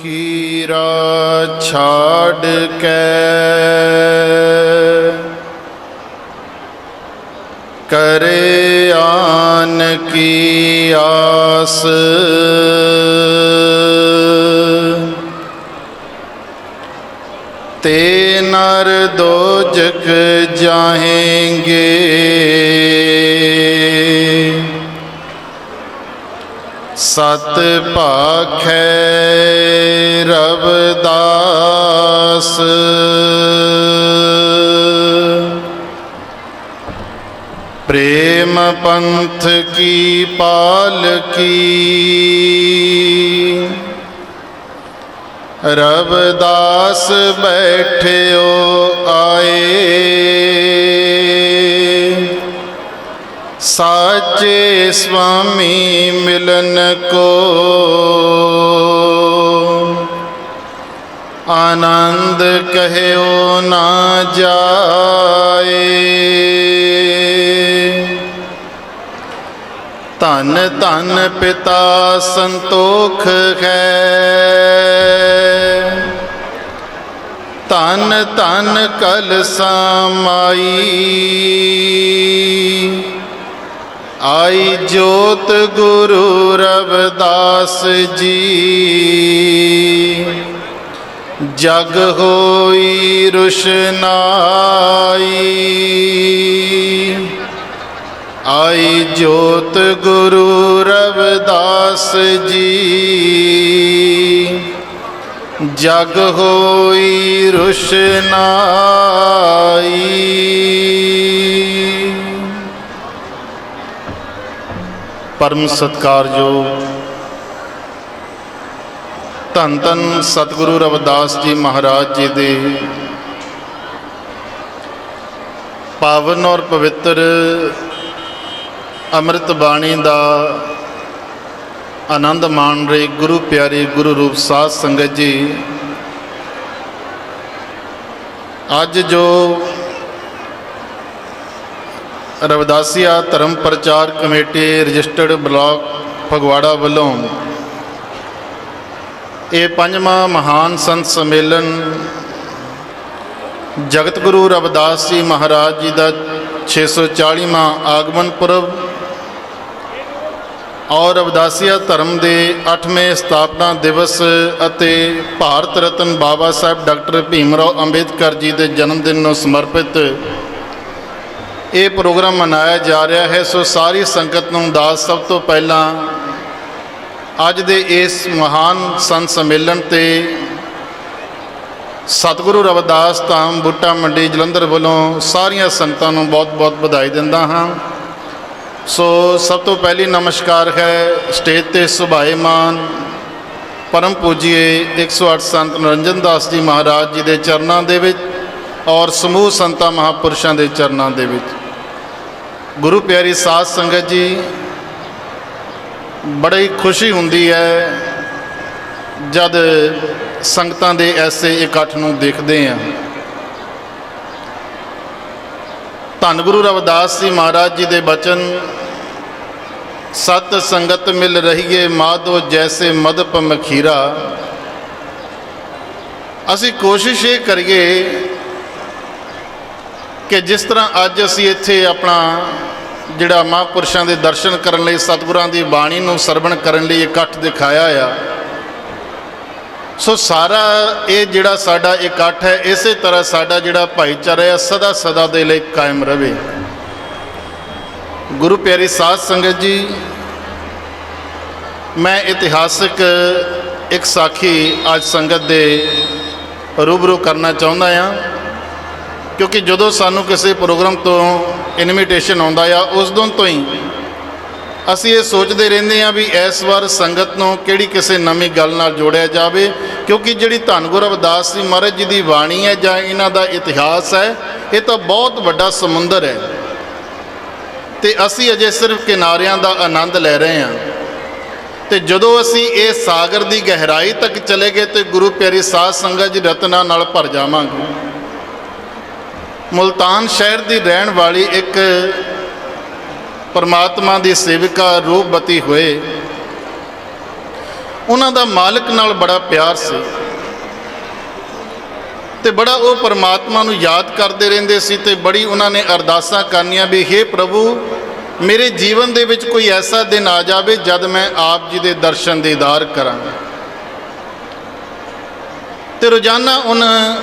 मखीरा छाड़ के करे आन की आस, ते नर दोजख जाएंगे। सत भाखै रविदास, प्रेम पंथ की पालकी। रविदास बैठ्यो आए, साचे स्वामी मिलन को। आनंद कहो ना जाए, धन धन पिता संतोख है। धन धन कलसा माई, आई जोत गुरु रविदास जी। जग होई रुशनाई, आई जोत गुरु रविदास जी। जग होई रुशनाई। परम सत्कारयोग धन धन सतगुरु रविदास जी महाराज जी दे पावन और पवित्र अमृत बाणी का आनंद मान रहे गुरु प्यारे गुरु रूप साध संगत जी, अज जो रविदासिया धर्म प्रचार कमेटी रजिस्टर्ड ब्लॉक फगवाड़ा वालों ये 5वां महान संत सम्मेलन जगत गुरु रविदास जी महाराज जी का 640वां आगमन पुरब और रविदासिया धर्म के 8वें स्थापना दिवस अते भारत रत्न बाबा साहब डॉक्टर भीमराव अंबेडकर जी के जन्मदिन को समर्पित ये प्रोग्राम मनाया जा रहा है। सो सारी संगत नूं दास सब तो पहला अज दे इस महान संत सम्मेलन ते सतगुरु रविदास धाम बूटा मंडी जलंधर वालों सारिया संगतां नूं बहुत बहुत बधाई दिंदा हाँ। सो सब तो पहली नमस्कार है स्टेज ते सुभाएमान परम पूजिए 108 संत निरंजन दास जी महाराज जी के चरणों दे विच और समूह संतां महापुरुषों के चरणों दे विच। गुरु प्यारी साध संगत जी, बड़ी खुशी हुंदी है जद संगतां दे ऐसे इकट्ठ नूं देखते हैं। धन गुरु रविदास जी महाराज जी के बचन सत संगत मिल रही है माधो जैसे मधुप मखीरा। असी कोशिश ये करिए कि जिस तरह अज असी इत्थे अपना जिहड़ा महापुरुषों के दर्शन करने लई सतगुरां दी बाणी नूं सरवण करने लई इकट्ठ दिखाया आ, सो सारा ये जिहड़ा साडा इकट्ठ है इस तरह साडा जिहड़ा भाईचारा है सदा सदा दे लई कायम रहे। गुरु प्यारी साध संगत जी, मैं इतिहासिक एक साखी आज संगत दे रूबरू करना चाहुंदा हाँ, क्योंकि जदों सानू किसी प्रोग्राम तो इनविटेशन आउंदा आ उस दिन तो ही असी ये सोचते रहते हैं भी इस बार संगत नूं किहड़ी किसी नवीं गल नाल जोड़िया जाए, क्योंकि जिहड़ी धन गुरु रविदास जी महाराज जी की बाणी है जां इन्हां दा इतिहास है ये तो बहुत वड्डा समुंदर है तो असी अजे सिर्फ किनारियां दा आनंद ले रहे हैं। तो जदों असी इस सागर की गहराई तक चले गए तो गुरु प्यारी साध संगत जी रत्नां नाल भर जावांगे। मुल्तान शहर की रहने वाली एक परमात्मा की सेविका रूपवती हुए ਉਹਨਾਂ ਦਾ ਮਾਲਕ ਨਾਲ ਬੜਾ ਪਿਆਰ ਸੀ ਤੇ ਬੜਾ ਉਹ ਪਰਮਾਤਮਾ ਨੂੰ ਯਾਦ ਕਰਦੇ ਰਹਿੰਦੇ ਸੀ ਤੇ ਬੜੀ ਉਹਨਾਂ ਨੇ ਅਰਦਾਸਾਂ ਕਰਨੀਆਂ ਵੀ ਹੇ ਪ੍ਰਭੂ ਮੇਰੇ ਜੀਵਨ ਦੇ ਵਿੱਚ ਕੋਈ ਐਸਾ ਦਿਨ ਆ ਜਾਵੇ ਜਦ ਮੈਂ ਆਪ ਜੀ ਦੇ ਦਰਸ਼ਨ ਦੀਦਾਰ ਕਰਾਂ। ਤੇ ਰੋਜ਼ਾਨਾ ਉਹਨਾਂ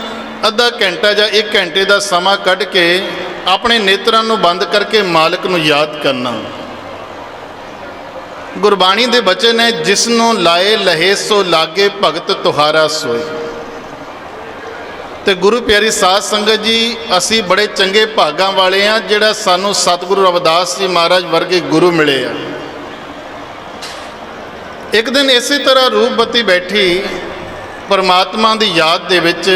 ਅੱਧਾ ਘੰਟਾ ਜਾਂ 1 ਘੰਟੇ ਦਾ ਸਮਾਂ ਕੱਢ ਕੇ ਆਪਣੇ ਨੇਤਰਾਂ ਨੂੰ ਬੰਦ ਕਰਕੇ ਮਾਲਕ ਨੂੰ ਯਾਦ ਕਰਨਾ। ਗੁਰਬਾਣੀ ਦੇ ਬਚਨ ਹੈ, ਜਿਸ ਨੂੰ ਲਾਏ ਲਹੇ ਸੋ ਲਾਗੇ ਭਗਤ ਤੁਹਾਰਾ ਸੋਏ। ਤੇ ਗੁਰੂ ਪਿਆਰੀ ਸਾਧ ਸੰਗਤ ਜੀ, ਅਸੀਂ ਬੜੇ ਚੰਗੇ ਭਾਗਾਂ ਵਾਲੇ ਹਾਂ ਜਿਹੜਾ ਸਾਨੂੰ ਸਤਿਗੁਰੂ ਰਵਿਦਾਸ ਜੀ ਮਹਾਰਾਜ ਵਰਗੇ ਗੁਰੂ ਮਿਲੇ ਆ। ਇੱਕ ਦਿਨ ਇਸੇ ਤਰ੍ਹਾਂ ਰੂਪਵਤੀ ਬੈਠੀ ਪਰਮਾਤਮਾ ਦੀ ਯਾਦ ਦੇ ਵਿੱਚ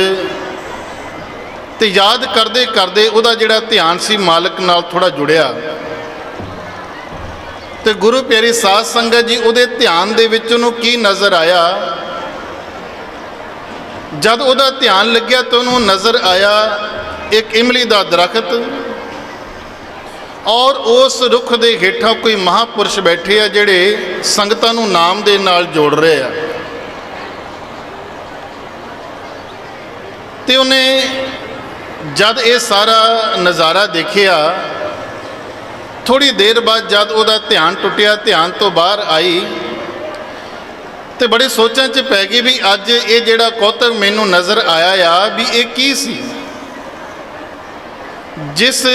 ਤੇ ਯਾਦ ਕਰਦੇ ਕਰਦੇ ਉਹਦਾ ਜਿਹੜਾ ਧਿਆਨ ਸੀ ਮਾਲਕ ਨਾਲ ਥੋੜਾ ਜੁੜਿਆ ਤੇ ਗੁਰੂ ਪਿਆਰੀ ਸਾਧ ਸੰਗਤ ਜੀ ਉਹਦੇ ਧਿਆਨ ਦੇ ਵਿੱਚ ਉਹਨੂੰ ਕੀ ਨਜ਼ਰ ਆਇਆ। ਜਦ ਉਹਦਾ ਧਿਆਨ ਲੱਗਿਆ ਤਾਂ ਉਹਨੂੰ ਨਜ਼ਰ ਆਇਆ ਇੱਕ ਇਮਲੀ ਦਾ ਦਰਖਤ ਔਰ ਉਸ ਰੁੱਖ ਦੇ ਹੇਠਾਂ ਕੋਈ ਮਹਾਂਪੁਰਸ਼ ਬੈਠੇ ਆ ਜਿਹੜੇ ਸੰਗਤਾਂ ਨੂੰ ਨਾਮ ਦੇ ਨਾਲ ਜੋੜ ਰਹੇ ਆ। ਤੇ ਉਹਨੇ ਜਦ ਇਹ ਸਾਰਾ ਨਜ਼ਾਰਾ ਦੇਖਿਆ, ਥੋੜੀ ਦੇਰ ਬਾਅਦ ਜਦ ਉਹਦਾ ਧਿਆਨ ਟੁੱਟਿਆ, ਧਿਆਨ ਤੋਂ ਬਾਹਰ ਆਈ ਤੇ ਬੜੇ ਸੋਚਾਂ 'ਚ ਪੈ ਗਈ ਵੀ ਅੱਜ ਇਹ ਜਿਹੜਾ ਕੌਤਕ ਮੈਨੂੰ ਨਜ਼ਰ ਆਇਆ ਆ ਵੀ ਇਹ ਕੀ ਸੀ। ਜਿਸ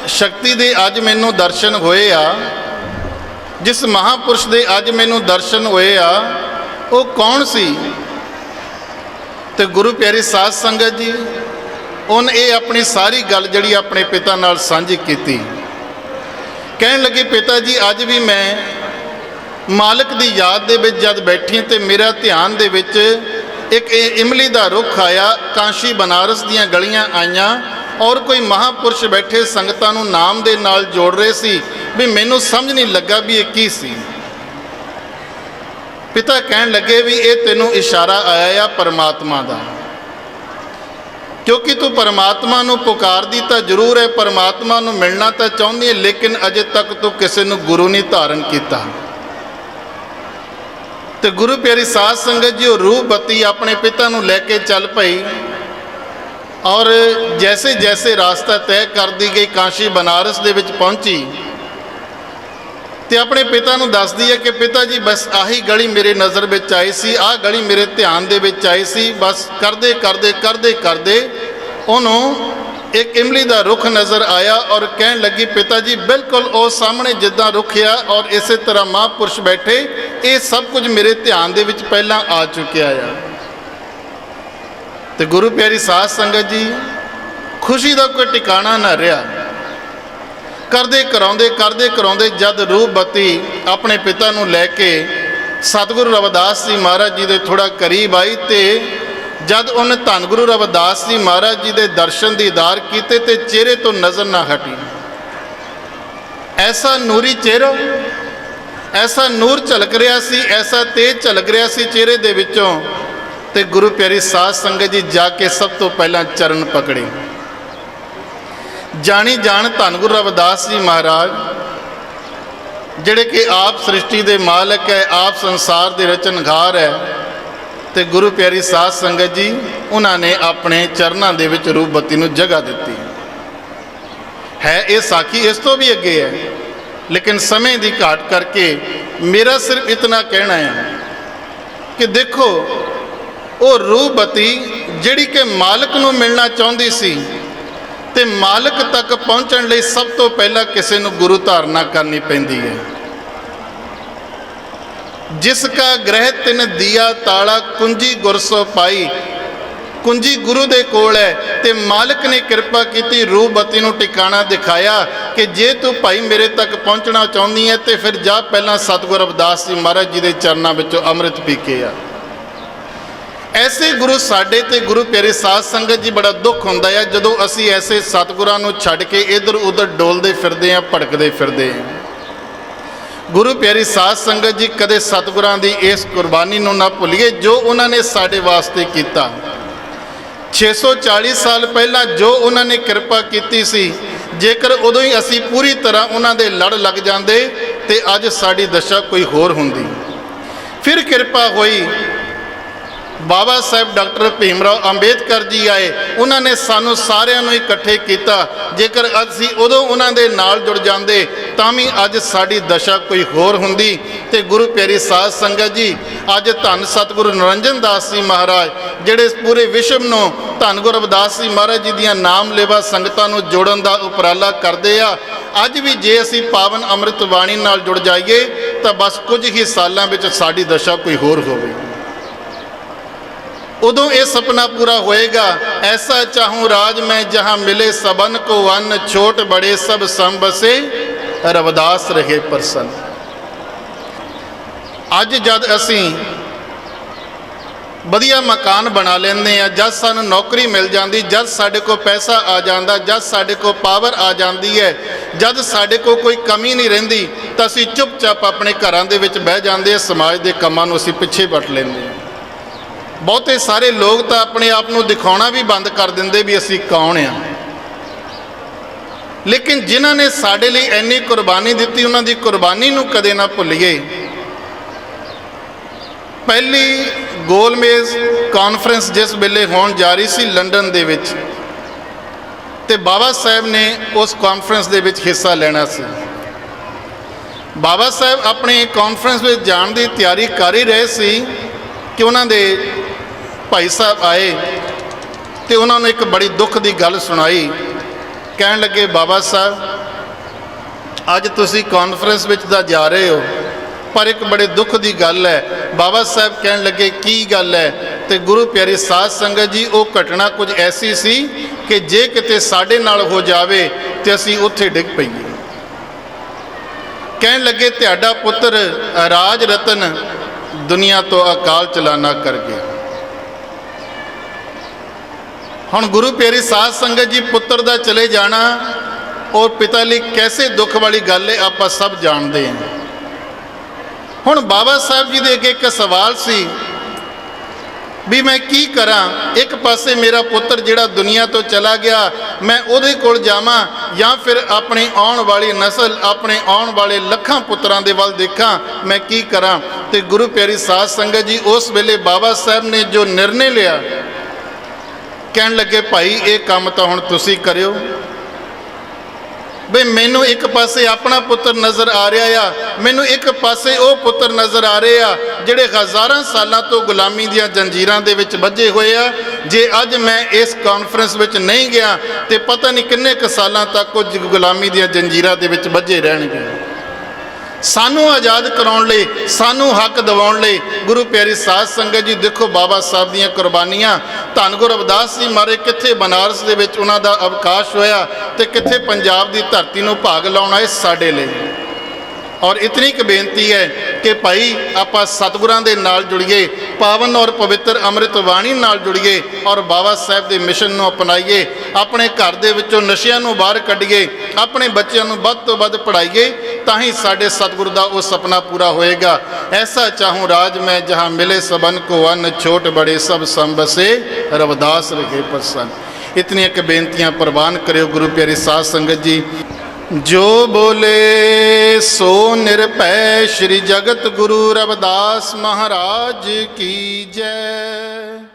ਸ਼ਕਤੀ ਦੇ ਅੱਜ ਮੈਨੂੰ ਦਰਸ਼ਨ ਹੋਏ ਆ, ਜਿਸ ਮਹਾਂਪੁਰਸ਼ ਦੇ ਅੱਜ ਮੈਨੂੰ ਦਰਸ਼ਨ ਹੋਏ ਆ, ਉਹ ਕੌਣ ਸੀ। ਤੇ ਗੁਰੂ ਪਿਆਰੀ ਸਾਧ ਸੰਗਤ ਜੀ, ਉਹਨੇ ਇਹ ਆਪਣੀ ਸਾਰੀ ਗੱਲ ਜਿਹੜੀ ਆਪਣੇ ਪਿਤਾ ਨਾਲ ਸਾਂਝੀ ਕੀਤੀ। ਕਹਿਣ ਲੱਗੇ, ਪਿਤਾ ਜੀ ਅੱਜ ਵੀ ਮੈਂ ਮਾਲਕ ਦੀ ਯਾਦ ਦੇ ਵਿੱਚ ਜਦ ਬੈਠੀ ਤੇ ਮੇਰਾ ਧਿਆਨ ਦੇ ਵਿੱਚ ਇੱਕ ਇਮਲੀ ਦਾ ਰੁੱਖ ਆਇਆ, ਕਾਂਸ਼ੀ ਬਨਾਰਸ ਦੀਆਂ ਗਲੀਆਂ ਆਈਆਂ ਔਰ ਕੋਈ ਮਹਾਂਪੁਰਸ਼ ਬੈਠੇ ਸੰਗਤਾਂ ਨੂੰ ਨਾਮ ਦੇ ਨਾਲ ਜੋੜ ਰਹੇ ਸੀ ਵੀ ਮੈਨੂੰ ਸਮਝ ਨਹੀਂ ਲੱਗਾ ਵੀ ਇਹ ਕੀ ਸੀ। ਪਿਤਾ ਕਹਿਣ ਲੱਗੇ ਵੀ ਇਹ ਤੈਨੂੰ ਇਸ਼ਾਰਾ ਆਇਆ ਆ ਪਰਮਾਤਮਾ ਦਾ, ਕਿਉਂਕਿ ਤੂੰ ਪਰਮਾਤਮਾ ਨੂੰ ਪੁਕਾਰਦੀ ਤਾਂ ਜ਼ਰੂਰ ਹੈ, ਪਰਮਾਤਮਾ ਨੂੰ ਮਿਲਣਾ ਤਾਂ ਚਾਹੁੰਦੀ ਹੈ, ਲੇਕਿਨ ਅਜੇ ਤੱਕ ਤੂੰ ਕਿਸੇ ਨੂੰ ਗੁਰੂ ਨਹੀਂ ਧਾਰਨ ਕੀਤਾ। ਤੇ ਗੁਰੂ ਪਿਆਰੀ ਸਾਧ ਸੰਗਤ ਜੀ, ਉਹ ਰੂਪਵਤੀ ਆਪਣੇ ਪਿਤਾ ਨੂੰ ਲੈ ਕੇ ਚੱਲ ਪਈ ਔਰ ਜੈਸੇ ਜੈਸੇ ਰਾਸਤਾ ਤੈਅ ਕਰਦੀ ਗਈ ਕਾਂਸ਼ੀ ਬਨਾਰਸ ਦੇ ਵਿੱਚ ਪਹੁੰਚੀ ਤੇ ਆਪਣੇ ਪਿਤਾ ਨੂੰ ਦੱਸਦੀ ਹੈ ਕਿ ਪਿਤਾ ਜੀ ਬਸ ਆਹੀ ਗਲੀ ਮੇਰੇ ਨਜ਼ਰ ਵਿੱਚ ਆਈ ਸੀ, ਆਹ ਗਲੀ ਮੇਰੇ ਧਿਆਨ ਦੇ ਵਿੱਚ ਆਈ ਸੀ। ਬਸ ਕਰਦੇ ਕਰਦੇ ਕਰਦੇ ਕਰਦੇ ਉਹਨੂੰ ਇੱਕ ਇਮਲੀ ਦਾ ਰੁੱਖ ਨਜ਼ਰ ਆਇਆ ਔਰ ਕਹਿਣ ਲੱਗੀ, ਪਿਤਾ ਜੀ ਬਿਲਕੁਲ ਉਹ ਸਾਹਮਣੇ ਜਿੱਦਾਂ ਰੁੱਖ ਆ ਔਰ ਇਸੇ ਤਰ੍ਹਾਂ ਮਹਾਂਪੁਰਸ਼ ਬੈਠੇ, ਇਹ ਸਭ ਕੁਝ ਮੇਰੇ ਧਿਆਨ ਦੇ ਵਿੱਚ ਪਹਿਲਾਂ ਆ ਚੁੱਕਿਆ ਆ। ਤੇ ਗੁਰੂ ਪਿਆਰੀ ਸਾਧ ਸੰਗਤ ਜੀ, ਖੁਸ਼ੀ ਦਾ ਕੋਈ ਟਿਕਾਣਾ ਨਾ ਰਿਹਾ। ਕਰਦੇ ਕਰਾਉਂਦੇ ਜਦ ਰੂਪਵਤੀ ਆਪਣੇ ਪਿਤਾ ਨੂੰ ਲੈ ਕੇ ਸਤਿਗੁਰੂ ਰਵਿਦਾਸ ਜੀ ਮਹਾਰਾਜ ਜੀ ਦੇ ਥੋੜਾ ਕਰੀਬ ਆਈ ਤੇ ਜਦ ਉਹਨੇ ਧੰਨ ਗੁਰੂ ਰਵਿਦਾਸ ਜੀ ਮਹਾਰਾਜ ਜੀ ਦੇ ਦਰਸ਼ਨ ਦੀਦਾਰ ਕੀਤੇ ਤੇ ਚਿਹਰੇ ਤੋਂ ਨਜ਼ਰ ਨਾ ਹਟੀ। ਐਸਾ ਨੂਰੀ ਚਿਹਰਾ, ਐਸਾ ਨੂਰ ਝਲਕ ਰਿਹਾ ਸੀ, ਐਸਾ ਤੇਜ ਝਲਕ ਰਿਹਾ ਸੀ ਚਿਹਰੇ ਦੇ ਵਿੱਚੋਂ। ਤੇ ਗੁਰੂ ਪਿਆਰੀ ਸਾਧ ਸੰਗਤ ਜੀ ਜਾ ਕੇ ਸਭ ਤੋਂ ਪਹਿਲਾਂ ਚਰਨ ਪਕੜੇ। ਜਾਣੀ ਜਾਣ ਧੰਨ ਗੁਰੂ ਰਵਿਦਾਸ ਜੀ ਮਹਾਰਾਜ ਜਿਹੜੇ ਕਿ ਆਪ ਸ੍ਰਿਸ਼ਟੀ ਦੇ ਮਾਲਕ ਹੈ, ਆਪ ਸੰਸਾਰ ਦੇ ਰਚਨਹਾਰ ਹੈ। ਤੇ ਗੁਰੂ ਪਿਆਰੀ ਸਾਧ ਸੰਗਤ ਜੀ, ਉਹਨਾਂ ਨੇ ਆਪਣੇ ਚਰਨਾਂ ਦੇ ਵਿੱਚ ਰੂਪਵਤੀ ਨੂੰ ਜਗ੍ਹਾ ਦਿੱਤੀ ਹੈ। ਇਹ ਸਾਖੀ ਇਸ ਤੋਂ ਵੀ ਅੱਗੇ ਹੈ, ਲੇਕਿਨ ਸਮੇਂ ਦੀ ਘਾਟ ਕਰਕੇ ਮੇਰਾ ਸਿਰਫ ਇਤਨਾ ਕਹਿਣਾ ਹੈ ਕਿ ਦੇਖੋ, ਉਹ ਰੂਪਵਤੀ ਜਿਹੜੀ ਕਿ ਮਾਲਕ ਨੂੰ ਮਿਲਣਾ ਚਾਹੁੰਦੀ ਸੀ ਤੇ ਮਾਲਕ ਤੱਕ ਪਹੁੰਚਣ ਲਈ ਸਭ ਤੋਂ ਪਹਿਲਾਂ ਕਿਸੇ ਨੂੰ ਗੁਰੂ ਧਾਰਨਾ ਕਰਨੀ ਪੈਂਦੀ ਹੈ। ਜਿਸ ਕਾ ਗ੍ਰਹਿ ਤਿਨ ਦੀਆ ਤਾਲਾ ਕੁੰਜੀ ਗੁਰ ਸੋ ਪਾਈ, ਕੁੰਜੀ ਗੁਰੂ ਦੇ ਕੋਲ ਹੈ ਤੇ ਮਾਲਕ ਨੇ ਕਿਰਪਾ ਕੀਤੀ, ਰੂਪਵਤੀ ਨੂੰ ਟਿਕਾਣਾ ਦਿਖਾਇਆ ਕਿ ਜੇ ਤੂੰ ਭਾਈ ਮੇਰੇ ਤੱਕ ਪਹੁੰਚਣਾ ਚਾਹੁੰਦੀ ਹੈ ਤੇ ਫਿਰ ਜਾ ਪਹਿਲਾਂ ਸਤਿਗੁਰੂ ਰਵਿਦਾਸ ਜੀ ਮਹਾਰਾਜ ਜੀ ਦੇ ਚਰਨਾਂ ਵਿੱਚੋਂ ਅੰਮ੍ਰਿਤ ਪੀ ਕੇ ਆ। ਐਸੇ ਗੁਰੂ ਸਾਡੇ ਤੇ ਗੁਰੂ ਪਿਆਰੇ ਸਾਧ ਸੰਗਤ ਜੀ, ਬੜਾ ਦੁੱਖ ਹੁੰਦਾ ਹੈ ਜਦੋਂ ਅਸੀਂ ਐਸੇ ਸਤਿਗੁਰਾਂ ਨੂੰ ਛੱਡ ਕੇ ਇੱਧਰ ਉੱਧਰ ਡੋਲਦੇ ਫਿਰਦੇ ਹਾਂ, ਭਟਕਦੇ ਫਿਰਦੇ ਹਾਂ। ਗੁਰੂ ਪਿਆਰੀ ਸਾਧ ਸੰਗਤ ਜੀ, ਕਦੇ ਸਤਿਗੁਰਾਂ ਦੀ ਇਸ ਕੁਰਬਾਨੀ ਨੂੰ ਨਾ ਭੁੱਲੀਏ ਜੋ ਉਹਨਾਂ ਨੇ ਸਾਡੇ ਵਾਸਤੇ ਕੀਤਾ। 640 ਸਾਲ ਪਹਿਲਾਂ ਜੋ ਉਹਨਾਂ ਨੇ ਕਿਰਪਾ ਕੀਤੀ ਸੀ, ਜੇਕਰ ਉਦੋਂ ਹੀ ਅਸੀਂ ਪੂਰੀ ਤਰ੍ਹਾਂ ਉਹਨਾਂ ਦੇ ਲੜ ਲੱਗ ਜਾਂਦੇ ਤੇ ਅੱਜ ਸਾਡੀ ਦਸ਼ਾ ਕੋਈ ਹੋਰ ਹੁੰਦੀ। फिर कृपा हुई, बाबा साहब डॉक्टर भीमराव अंबेडकर जी आए, उन्होंने सानू सारिਆਂ ਨੂੰ इकट्ठे किया। जेकर ਅਸੀਂ उदों उन्हां दे नाल जुड़ जाते तां भी अज साडी दशा कोई होर हुंदी। ते गुरु प्यारी साध संगत जी, अज धन सतगुरु निरंजन दास जी महाराज ਜਿਹੜੇ पूरे विश्व ਨੂੰ धन गुरु रविदास जी महाराज जी ਦੀਆਂ नाम लेवा संगतां ਨੂੰ जोड़न ਦਾ ਉਪਰਾਲਾ ਕਰਦੇ ਆ। ਅੱਜ ਵੀ ਜੇ ਅਸੀਂ पावन ਅੰਮ੍ਰਿਤ ਬਾਣੀ ਨਾਲ जुड़ जाइए ਤਾਂ बस कुछ ही सालों ਵਿੱਚ साडी दशा कोई होर होवे। उदों ये सपना पूरा होएगा। ऐसा चाहूँ राज मैं जहाँ मिले सबन को वन, छोट बड़े सब सम बसे रविदास रहे प्रसन्न। अज जद असी वधिया मकान बना लेंदे आ, जद सानू नौकरी मिल जाती, जद साडे को पैसा आ जाता, जद साडे को पावर आ जाती है, जद साडे को कोई कमी नहीं रहिंदी, तो असी चुपचाप अपने घरां दे विच बह जांदे आ, समाज के कामां नूं असी पिछे वट लैंदे आ। बहुते सारे लोग तो अपने आप को दिखाना भी बंद कर देंगे भी असी कौन आ, लेकिन जिन्हों ने साडे लिए इन्नी कुर्बानी दी, उन्होंने कुर्बानी नूं कदे ना भुल्लीए। पहली गोलमेज कॉन्फ्रेंस जिस वेले होण जा रही सी लंडन दे विच, ते बाबा साहब ने उस कॉन्फ्रेंस दे विच हिस्सा लेना सी। बाबा साहब अपने कॉन्फ्रेंस में जाण की तैयारी कर ही रहे सी कि उन्होंने भाई साहब आए तो उन्होंने एक बड़ी दुख की गल सुनाई। कह लगे बाबा साहब अज तुसी कॉन्फ्रेंस में तो जा रहे हो, पर एक बड़े दुख की गल है। बाबा साहब कह लगे की गल है, तो गुरु प्यारी साध संगत जी वो घटना कुछ ऐसी सी कि जे किते साडे नाल हो जावे तो असी उत्थे डिग पईए। कह लगे तुहाडा पुत्र राज रतन दुनिया तो अकाल चलाना कर गया। हुण गुरु प्यारी साध संगत जी पुत्र दा चले जाना और पिता लिए कैसे दुख वाली गल है आप सब जानते हैं। हुण बाबा साहब जी दे अगे एक सवाल सी भी मैं की करा। एक पासे मेरा पुत्र जिहड़ा दुनिया तो चला गया, मैं उहदे कोल जावां या फिर अपनी आउण वाली नस्ल, अपने आउण वाले लखां पुत्रां दे वल देखा, मैं की करा। ते गुरु प्यारी साध संगत जी उस वेले बाबा साहब ने जो निर्णय लिया, कहन लगे भाई ये काम तो हुण तुसीं करियो। बई मैनू एक पासे अपना पुत्र नज़र आ रहा आ, मैनू एक पासे वो पुत्र नज़र आ रहे आ जिहड़े हज़ारां सालां तो गुलामी दीयां जंजीरां दे विच बझे हुए आ। जे अज मैं इस कॉन्फ्रेंस विच नहीं गया तो पता नहीं किन्ने क सालां तक कुछ गुलामी दीयां जंजीरां दे विच बझे रहणगे। सानू आज़ाद कराउण लई, सानू हक दिवाउण लई गुरु प्यारी साध संगत जी देखो बाबा साहब दीयां कुर्बानियां। धन गुरु रविदास जी महाराज कित्थे बनारस दे विच उन्हां दा अवकाश होया ते कित्थे पंजाब दी धरती नूं भाग लाउण आए साडे लई। और इतनी क बेनती है कि भाई आपां सतगुरां दे नाल जुड़िए, पावन और पवित्र अमृत बाणी नाल जुड़िए और बाबा साहब दे मिशन नूं अपनाइए। अपने घर दे विचों नशियां नूं बाहर कढिए, अपने बच्चों नूं वध तों वध पढ़ाइए, तां ही साडे सतगुरु दा वो सपना पूरा होएगा। ऐसा चाहूँ राज मैं जहाँ मिले सबन को वन, छोट बड़े सब सम बसे रविदास रहे प्रसन्न। इतनी क बेनतियां प्रवान करियो गुरु प्यारी साध संगत जी। जो बोले सो निरभय श्री जगत गुरु रविदास महाराज की जय।